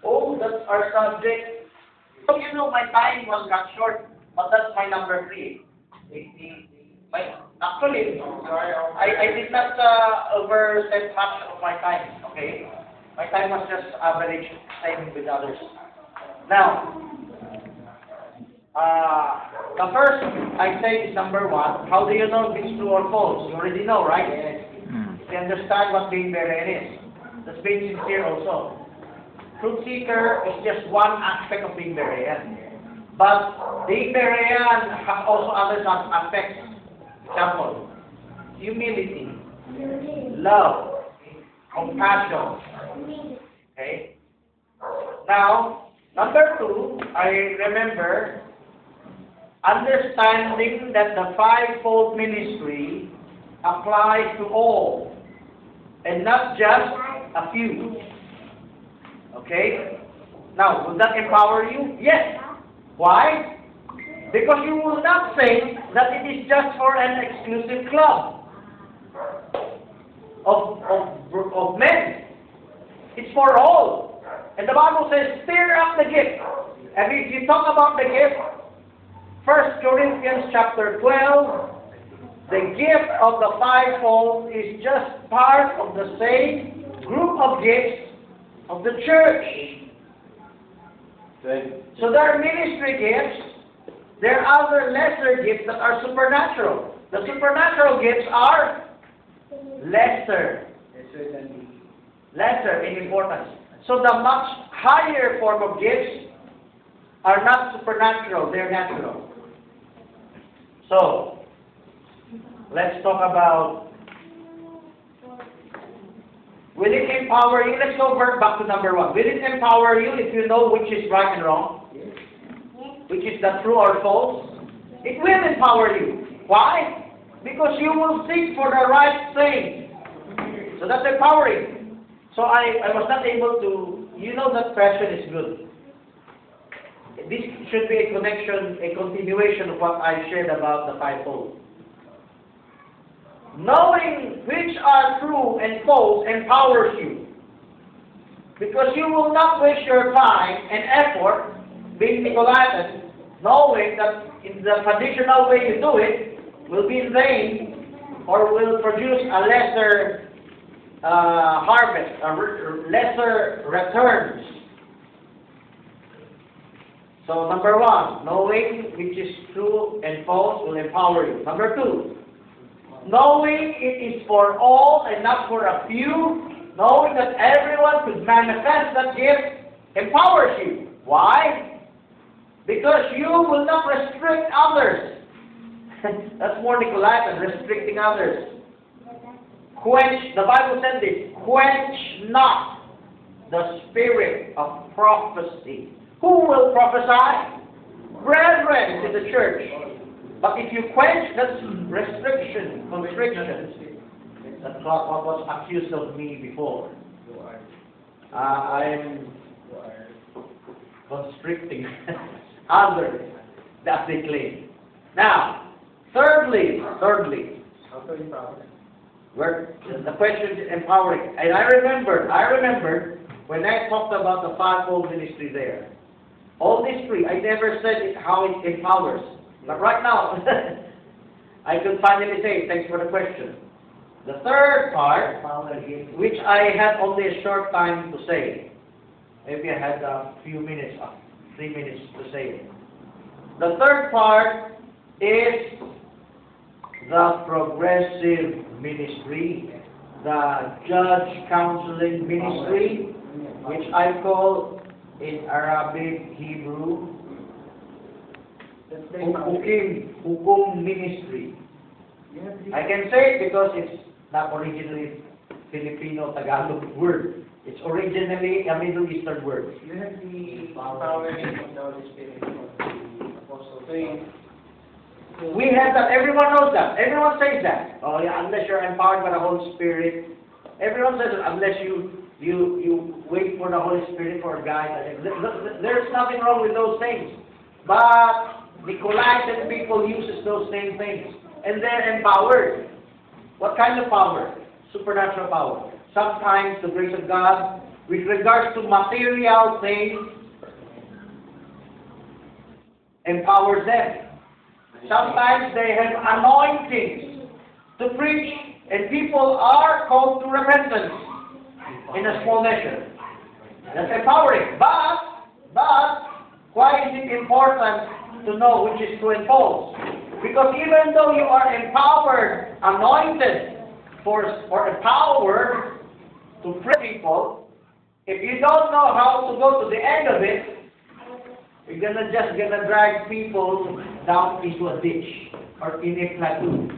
Oh, that's our subject. So, you know, my time was cut short, but that's my number 3. Actually, I did not overstep much of my time, okay? My time was just average, same with others. Now, the first I say is number 1. How do you know if it's true or false? You already know, right? Yes. You understand what being Berean is. That's being sincere also. Truth seeker is just one aspect of being Berean. But being Berean has also other aspects. Example, humility, love, compassion. Okay? Now, number 2, I remember understanding that the fivefold ministry applies to all and not just a few. Okay? Now, will that empower you? Yes. Why? Because you will not say that it is just for an exclusive club of men. It's for all. And the Bible says, stir up the gift. And if you talk about the gift, 1 Corinthians chapter 12, the gift of the fivefold is just part of the same group of gifts of the church. So there are ministry gifts. There are other lesser gifts that are supernatural. The supernatural gifts are lesser in importance. So the much higher form of gifts are not supernatural, they're natural. So, let's talk about, will it empower you? Let's go back to number 1. Will it empower you if you know which is right and wrong? Which is the true or false? It will empower you. Why? Because you will seek for the right thing. So that's empowering. So I was not able to, you know that question is good. This should be a connection, a continuation of what I shared about the fivefold. Knowing which are true and false empowers you. Because you will not waste your time and effort being Nicolaitans, knowing that in the traditional way you do it will be in vain or will produce a lesser harvest, lesser returns. So number 1, knowing which is true and false will empower you. Number 2, knowing it is for all and not for a few, knowing that everyone could manifest that gift empowers you. Why? Because you will not restrict others. That's more Nicolaitan, restricting others. Quench, the Bible said this, quench not the spirit of prophecy. Who will prophesy? Brethren in the church. But if you quench, that's restriction, constriction. That's what was accused of me before. I'm constricting others that they claim. Now, thirdly, where the question is empowering. And I remember when I talked about the fivefold ministry there. All these 3, I never said how it empowers. But right now, I could finally say, thanks for the question. The third part, which I had only a short time to say, maybe I had a few minutes, 3 minutes to say it. The third part is the progressive ministry, the judge counseling ministry, which I call in Arabic, Hebrew, hukum ministry. I can say it because it's not originally Filipino Tagalog word. It's originally a Middle Eastern word. You have the empowering of the Holy Spirit of the Apostle. We have that. Everyone knows that. Everyone says that. Oh yeah, unless you're empowered by the Holy Spirit. Everyone says it unless you wait for the Holy Spirit for a guide. There's nothing wrong with those things. But the Nicolaitan people uses those same things. And they're empowered. What kind of power? Supernatural power. sometimes the grace of God with regards to material things empowers them. Sometimes they have anointings to preach, and people are called to repentance in a small measure. That's empowering. But why is it important to know which is true and false? Because even though you are empowered, anointed, or empowered to pray people, if you don't know how to go to the end of it, you're just gonna drag people down into a ditch or in a plateau.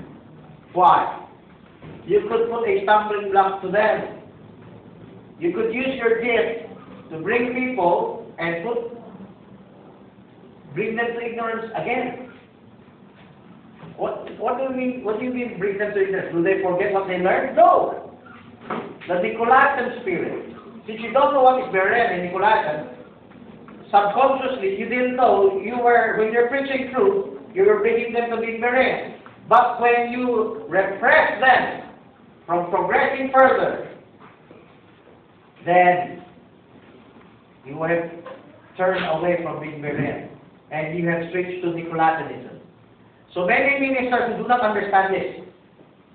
Why? You could put a stumbling block to them. You could use your gift to bring people and bring them to ignorance again. What do you mean? What do you mean bring them to ignorance? Do they forget what they learned? No. The Nicolaitans spirit. Since you don't know what is Berean and Nicolaitan, subconsciously you didn't know when you're preaching truth, you were bringing them to be Berean. But when you repress them from progressing further, then you have turned away from being Berean and you have switched to Nicolaitanism. So many ministers who do not understand this,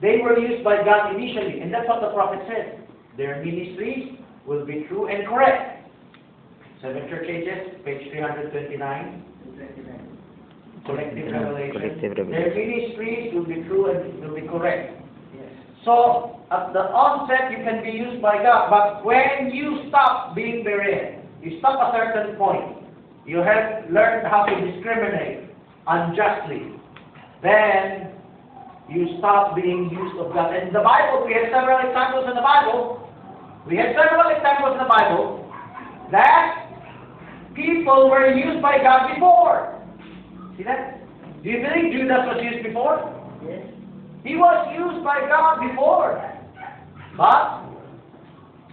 they were used by God initially, and that's what the prophet said. Their ministries will be true and correct. 7 Church Ages, page 329. Collective Revelation. Their ministries will be true and will be correct. Yes. So, at the onset, you can be used by God, but when you stop being Berean, you stop at a certain point, you have learned how to discriminate unjustly, then you stop being used of God. And in the Bible, we have several examples in the Bible. That people were used by God before. See that? Do you believe Judas was used before? Yes. He was used by God before. But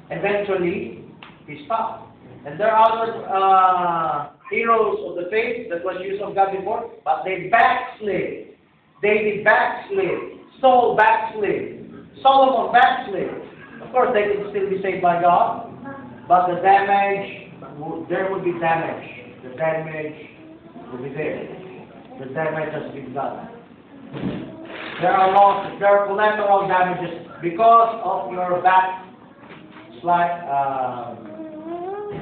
eventually, he stopped. And there are other heroes of the faith that was used of God before, but they backslid. David backslid. Saul backslid. Solomon backslid. Of course, they can still be saved by God, but the damage, there would be damage. The damage will be there. The damage has been done. There are losses, there are collateral damages because of your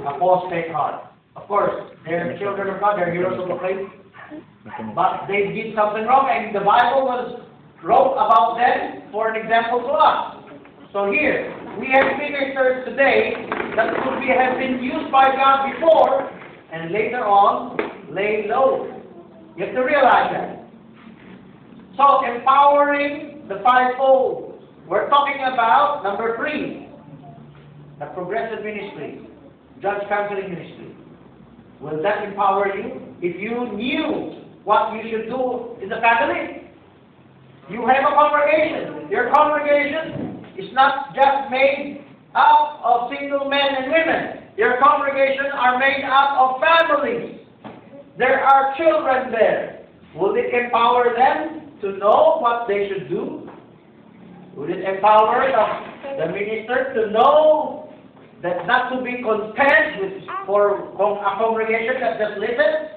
apostate heart. Of course, they're children of God, they're heroes of the faith, but they did something wrong, and the Bible wrote about them for an example to us. So here, we have ministers today that have been used by God before, and later on, lay low. You have to realize that. So, empowering the fivefold. We're talking about number 3, the progressive ministry, judge counseling ministry. Will that empower you? If you knew what you should do in the family, you have a congregation. Your congregation is not just made up of single men and women. Your congregation are made up of families. There are children there. Will it empower them to know what they should do? Will it empower the minister to know that not to be content for a congregation that just listens?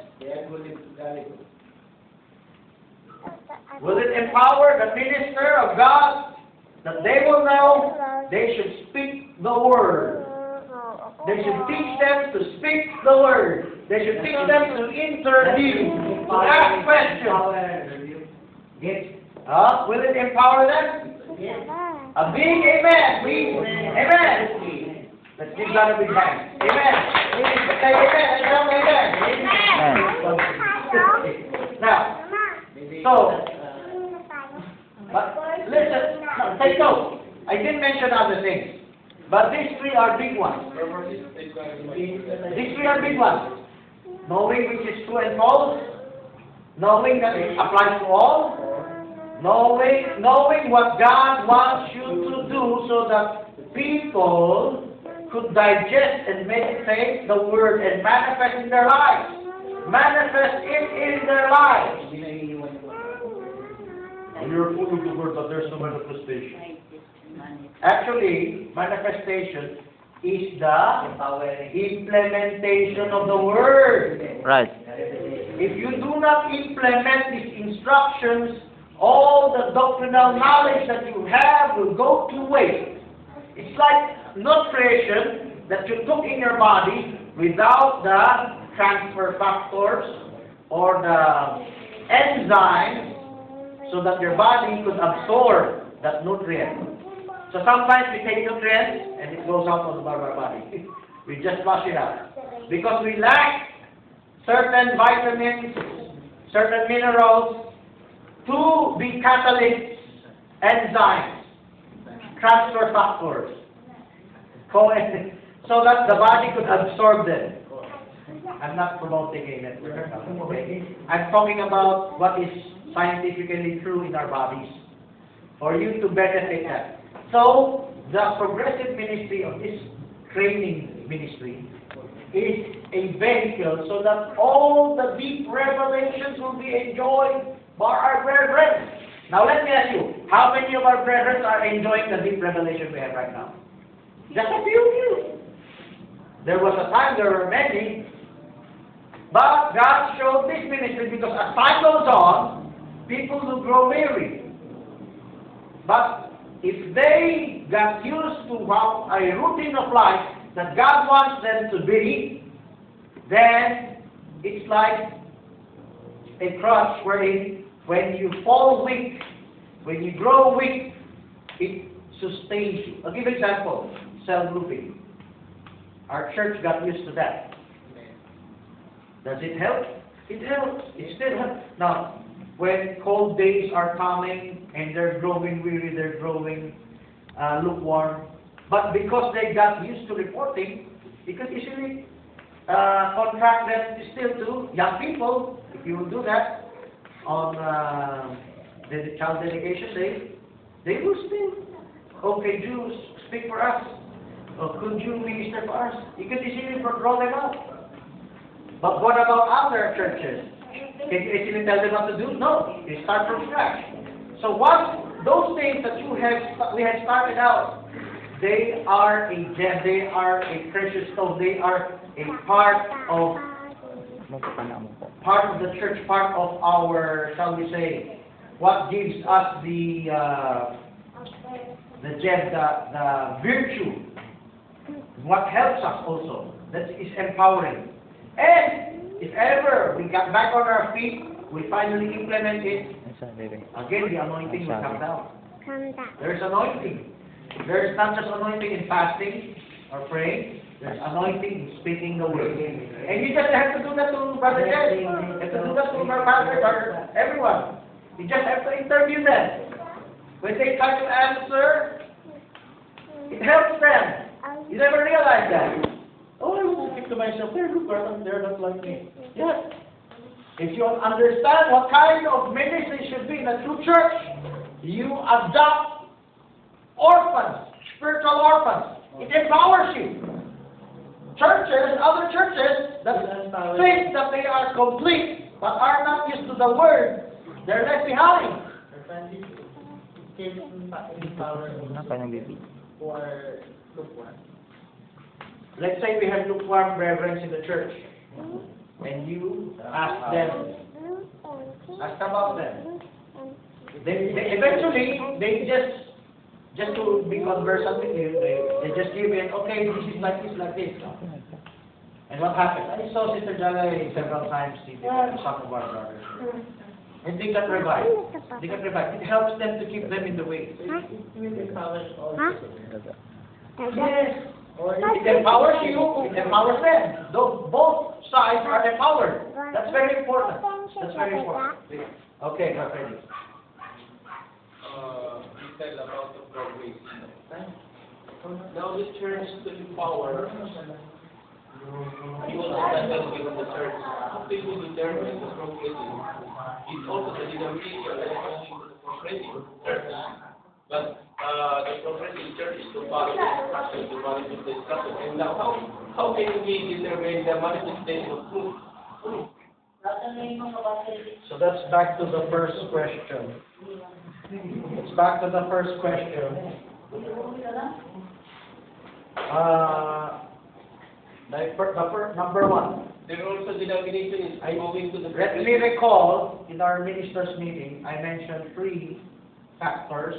Will it empower the minister of God that they will know they should speak the word? They should teach them to speak the word. They should teach them to interview, to ask questions. Will it empower them? A big amen, please. Amen. Let's give God a big hand. Amen. Say amen. Amen. Now, but listen, take note. I didn't mention other things, but these 3 are big ones. These 3 are big ones. Knowing which is true and false, knowing that it applies to all, knowing what God wants you to do so that people could digest and meditate the word and manifest in their lives. Manifest it in their lives. You're full of the word, but there's no manifestation. Actually, manifestation is the Empowering. implementation of the word. Right. If you do not implement these instructions, all the doctrinal knowledge that you have will go to waste. It's like nutrition that you took in your body without the transfer factors or the enzymes so that your body could absorb that nutrient. So sometimes we take nutrients and it goes out of our body. We just flush it out. Because we lack certain vitamins, certain minerals to be catalysts, enzymes, transfer factors, so that the body could absorb them. I'm not promoting a network. Okay? I'm talking about what is scientifically true in our bodies for you to benefit that. So, the progressive ministry of this training ministry is a vehicle so that all the deep revelations will be enjoyed by our brethren. Now let me ask you, how many of our brethren are enjoying the deep revelation we have right now? Just a few of you. There was a time there were many, but God showed this ministry because as time goes on, people will grow weary. But if they got used to how a routine of life that God wants them to be, then it's like a crutch wherein when you fall weak, when you grow weak, it sustains you. I'll give an example. Cell grouping. Our church got used to that. Does it help? It helps. It still helps. Now, when cold days are coming and they're growing weary, they're growing lukewarm, but because they got used to reporting, you can easily contract them still to young people. If you will do that on the child dedication day, they will still, okay, Jews, speak for us. Or could you minister for us? You can easily roll them out. But what about other churches? Can you easily tell them what to do? No. You start from scratch. So what those things that we have started out, they are a gem, they are a precious stone, they are a part of the church, part of our, shall we say, what gives us the gem, the virtue, what helps us also. That is empowering. And if ever we got back on our feet, we finally implement it, again the anointing will come down. There's anointing. There's not just anointing in fasting or praying. There's anointing in speaking the word. And you just have to do that to Brother Jed. You have to do that to our pastors or everyone. You just have to interview them. When they try to answer, it helps them. You never realize that. Oh, I want to think to myself, they're lukewarm, they're not like me. Yes. If you understand what kind of ministry should be in a true church, you adopt orphans, spiritual orphans. It empowers you. Churches, other churches that think that they are complete but are not used to the word, they're left behind. For lukewarm. Let's say we have lukewarm brethren in the church, and you ask them, ask about them. They eventually, they just to be conversant with you, they just give in, okay, this is like this. And what happened? I saw Sister Jalai several times in some of our brothers. And they got revived. They got revived. It helps them to keep them in the way. It empowers also. Yes. It empowers you, it empowers them. Both sides are empowered. That's very important. That's very important. Okay, my friend. You said about the progress. Now the church to empower, you understand within the church, how people determine the progressing. It's also the denomination that is only the progressing church. But the progressive church is to follow the instructions, to follow the instructions. And now how can we determine the manifestation of truth? So that's back to the first question. It's back to the first question. Number one. There also denomination is going to the Let me recall, in our ministers' meeting, I mentioned three factors: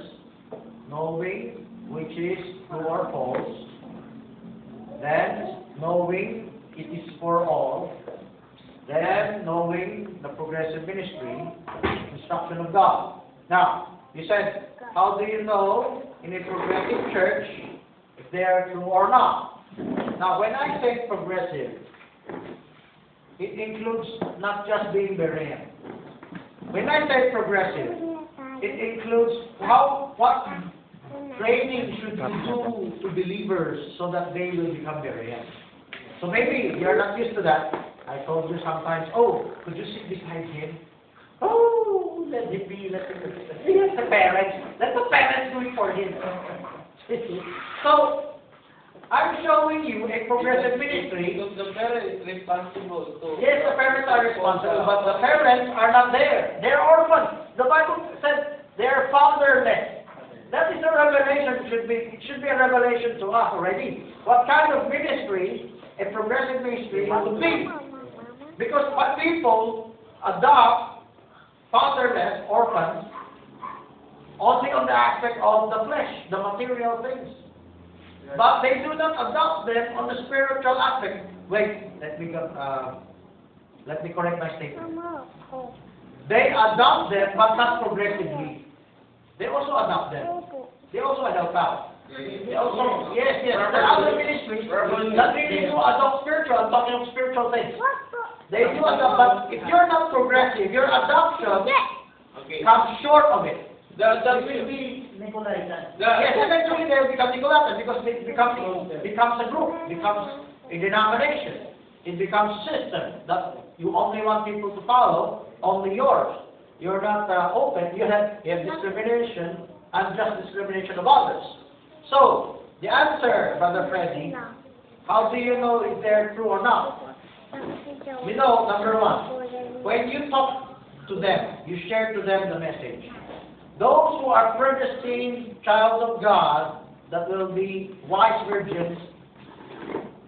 knowing which is true or false, then knowing it is for all, then knowing the progressive ministry, instruction of God. Now, you said, how do you know in a progressive church if they are true or not? Now, when I say progressive, it includes not just being Berean. When I say progressive, it includes what training should you do to believers so that they will become Berean. So maybe you're not used to that. I told you sometimes, oh, could you sit beside him? Oh, let it be, let it be. Let the parents do it for him. So, I'm showing you a progressive ministry. The parent is responsible to... Yes, the parents are responsible, but the parents are not there. They're orphans. The Bible said they're fatherless. That is a revelation. It should be a revelation to us already. What kind of ministry a progressive ministry would be? Because what people adopt fatherless orphans only on the aspect of the flesh, the material things. But they do not adopt them on the spiritual aspect. Wait, let me correct my statement. They adopt them, but not progressively. They also adopt them. They also adopt out. They also, yes, there are other ministries that really do adopt spiritual. I'm talking of spiritual things. They do adopt, but if you're not progressive, your adoption comes short of it. That will be Nicolaitan. Yes, eventually they will become Nicolaitan because it becomes a group, becomes a denomination, it becomes a system that you only want people to follow, only yours. You're not open. You have discrimination, unjust discrimination of others. So the answer, Brother Freddy, how do you know if they're true or not? We know, number one, when you talk to them, you share to them the message. Those who are predestined child of God that will be wise virgins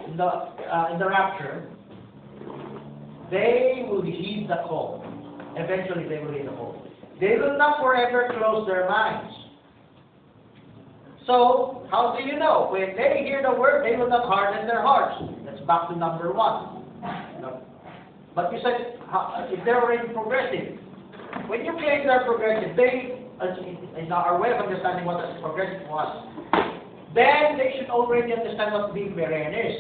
in the rapture, they will heed the call. Eventually, they will heed the call. They will not forever close their minds. So, how do you know? When they hear the word, they will not harden their hearts. That's back to number one. But you said, if they're already progressive, when you claim they're progressive, they, in our way of understanding what progressive was, then they should already understand what being Berean is.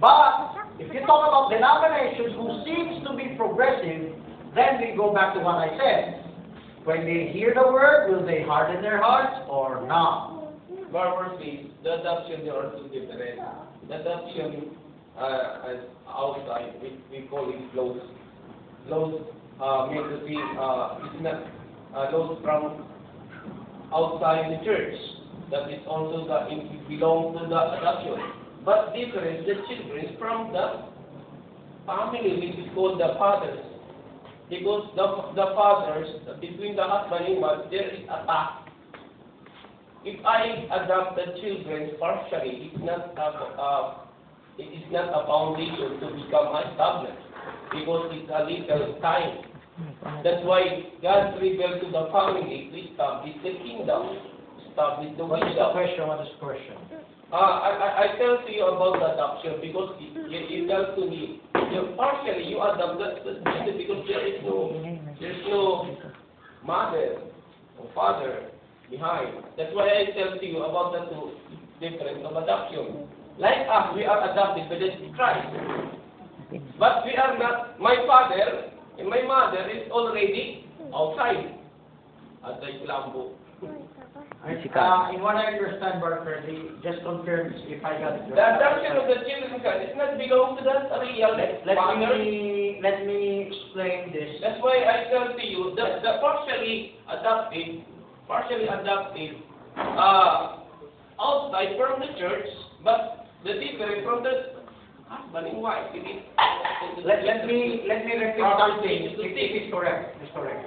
But if you talk about denominations who seems to be progressive, then we go back to what I said. When they hear the word, will they harden their hearts or not? Barbara, the adoption, there are two different. The adoption as outside, we call it close. Close means to be, it's not those from outside the church. That is also it belongs to the adoption. But different, the children from the family, which is called the fathers. Because the fathers, between the husband and wife, there is a pact. If I adopt the children partially, it is not a foundation to become established, because it's a little time. That's why God revealed to the family to establish the kingdom, establish the What is the question? What is the question? I tell to you about the adoption because you tell to me, partially you adopt the because there's no mother or father behind. That's why I tell to you about the two difference of adoption. Like us, we are adopted by the Christ. But we are not, my father and my mother is already outside at the Islambo. In what I understand, Brother Freddy, just confirm if I got it. The adoption of the children is not belong to the real father. Let me explain this. That's why I tell to you the partially adopted, outside from the church, but the different from the husband and wife. Let me repeat something. It is correct. It's correct.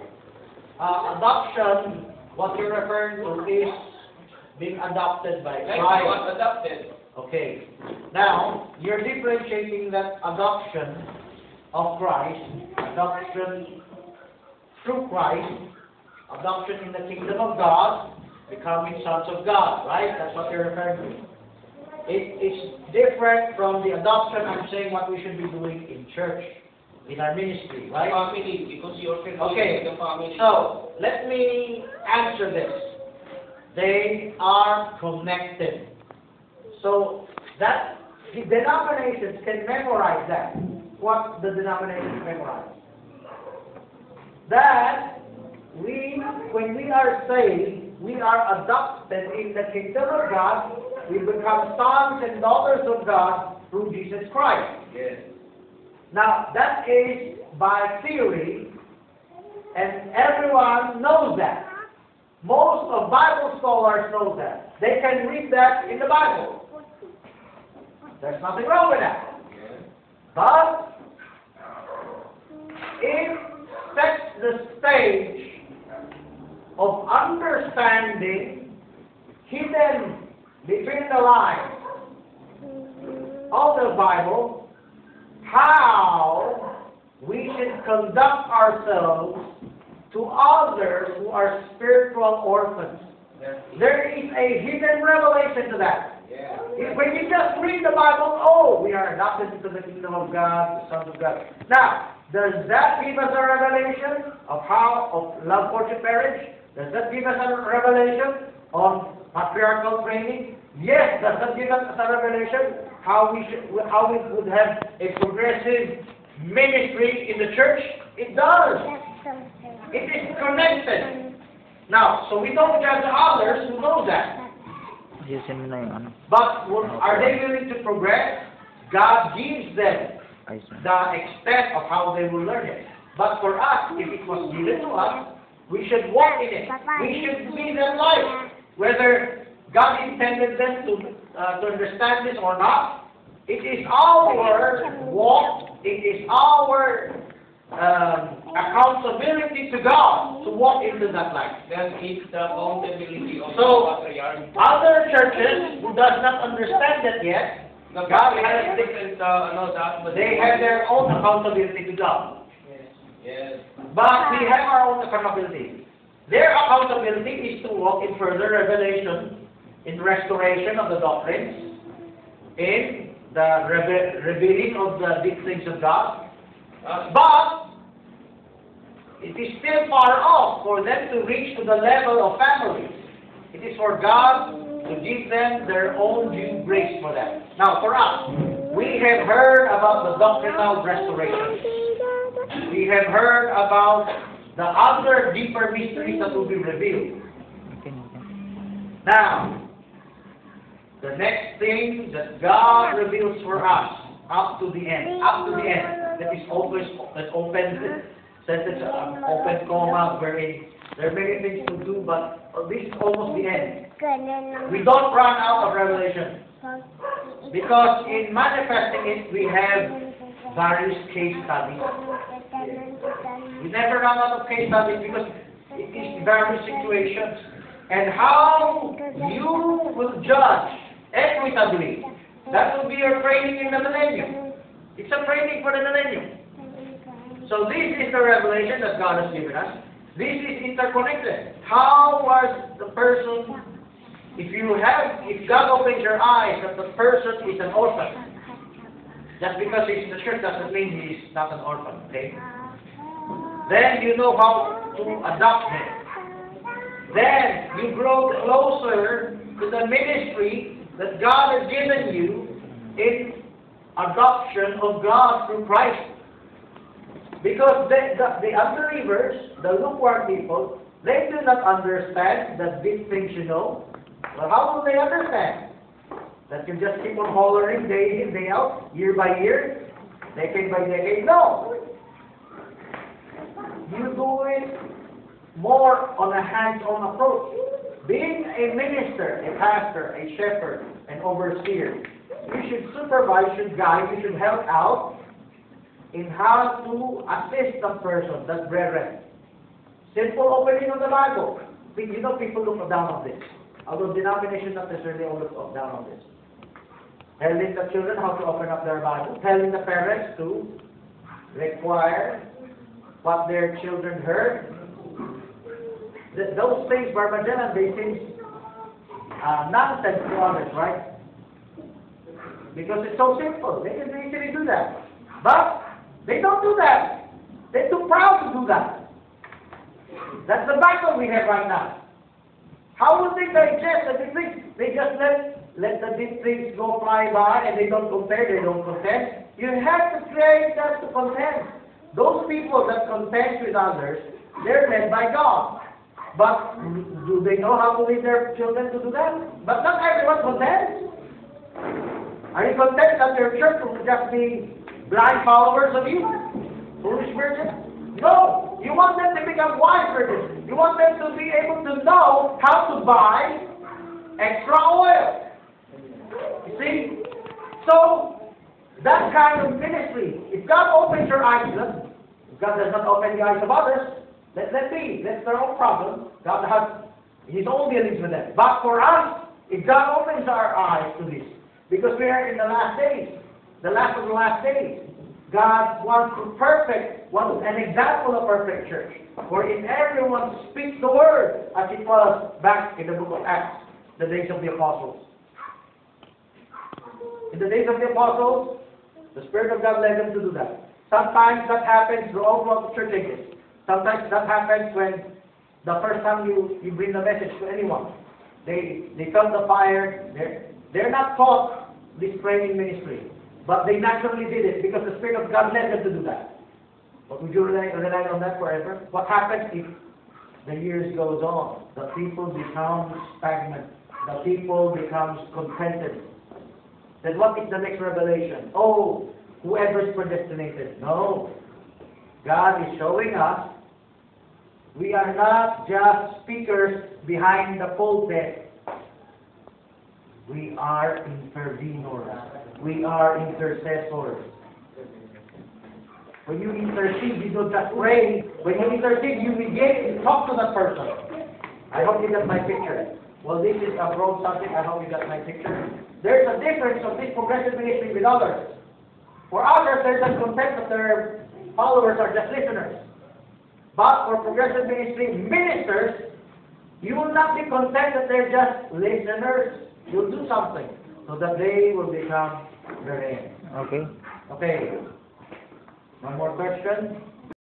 Adoption, what you're referring to is being adopted by Like Christ. was adopted. Okay. Now, you're differentiating that adoption of Christ, adoption through Christ, adoption in the kingdom of God, becoming sons of God, right? That's what you're referring to. It is different from the adoption I'm saying what we should be doing in church, in our ministry, right? Family, because you're Okay. the family. So, let me answer this. They are connected. So, that the denominations can memorize that. What the denominations memorize. That when we are saved, we are adopted in the kingdom of God. We become sons and daughters of God through Jesus Christ. Yes. Now, that is by theory, and everyone knows that. Most of Bible scholars know that. They can read that in the Bible. There's nothing wrong with that. Yes. But it sets the stage of understanding hidden between the lines of the Bible how we should conduct ourselves to others who are spiritual orphans. Yes. There is a hidden revelation to that. Yeah. When you just read the Bible, oh, we are adopted into the kingdom of God, the sons of God. Now, does that give us a revelation of love, courtship, marriage? Does that give us a revelation on patriarchal training? Yes. Does that give us a revelation how we would have a progressive ministry in the church? It does. It is connected. Now, so we don't judge others who know that. But are they willing to progress? God gives them the extent of how they will learn it. But for us, if it was given to us, we should walk in it. We should be that light. Whether God intended them to understand this or not, it is our walk, it is our accountability to God to walk into that light. Then it's the accountability of So, the patriarch. other churches who does not understand that yet, God has different, they have their own accountability to God. Yes. But we have our own accountability. Their accountability is to walk in further revelation, in restoration of the doctrines, in the revealing of the deep things of God. But it is still far off for them to reach to the level of families. It is for God to give them their own due grace for that. Now, for us, we have heard about the doctrinal restoration. We have heard about the other deeper mysteries that will be revealed. Now, the next thing that God reveals for us up to the end, that is open sentence, open comma, wherein there are many things to do, but this is almost the end. We don't run out of revelation. Because in manifesting it, we have various case studies. We never run out of case studies because it is various situations. And how you will judge equitably, that will be your training in the millennium. It's a training for the millennium. So this is the revelation that God has given us. This is interconnected. How was the person, if God opens your eyes that the person is an orphan, just because he's in the church doesn't mean he's not an orphan, okay? Then you know how to adopt him. Then you grow closer to the ministry that God has given you in adoption of God through Christ. Because the unbelievers, the lukewarm people, they do not understand that these things you know. Well, how will they understand? That you just keep on hollering day in, day out, year by year, decade by decade? No! You do it more on a hands-on approach. Being a minister, a pastor, a shepherd, an overseer, you should supervise, you should guide, you should help out in how to assist the person, the brethren. Simple opening of the Bible. You know, people look down on this. although denomination not necessarily all look down on this. Telling the children how to open up their Bible, telling the parents to require what their children heard. Those things, Brother Magellan, they seem nonsense to others, right? Because it's so simple. They can easily do that. But they don't do that. They're too proud to do that. That's the battle we have right now. How would they digest the things? They just let the deep things go fly by and they don't compare, they don't contend. You have to create that to contend. Those people that contend with others, they're led by God. But do they know how to lead their children to do that? But not everyone contends. Are you content that your church will just be blind followers of you? Foolish virgins? No! You want them to become wise virgins. You want them to be able to know how to buy extra oil. You see? So, that kind of ministry, if God opens your eyes, if God does not open the eyes of others, let them be. That's their own problem. God has His own dealings with them. But for us, if God opens our eyes to this, because we are in the last days, the last of the last days, God wants an example of perfect church, wherein everyone speaks the word, as it was back in the book of Acts, the days of the apostles. In the days of the apostles, the Spirit of God led them to do that. Sometimes that happens throughout the church ages. Sometimes that happens when the first time you bring the message to anyone. They felt the fire. They're not taught this training ministry, but they naturally did it because the Spirit of God led them to do that. But would you rely on that forever? What happens if the years goes on? The people become stagnant. The people becomes contented. Then what is the next revelation? Oh, whoever is predestinated. No. God is showing us we are not just speakers behind the pulpit. We are intervenors. We are intercessors. When you intercede, you don't just pray. When you intercede, you begin to talk to that person. I hope you got my picture. Well, this is a broad subject. I hope you got my picture. There's a difference of this progressive ministry with others. For others, they're just content that their followers are just listeners. But for progressive ministry ministers, you will not be content that they're just listeners. You'll do something so that they will become very. Okay. Okay. One more question.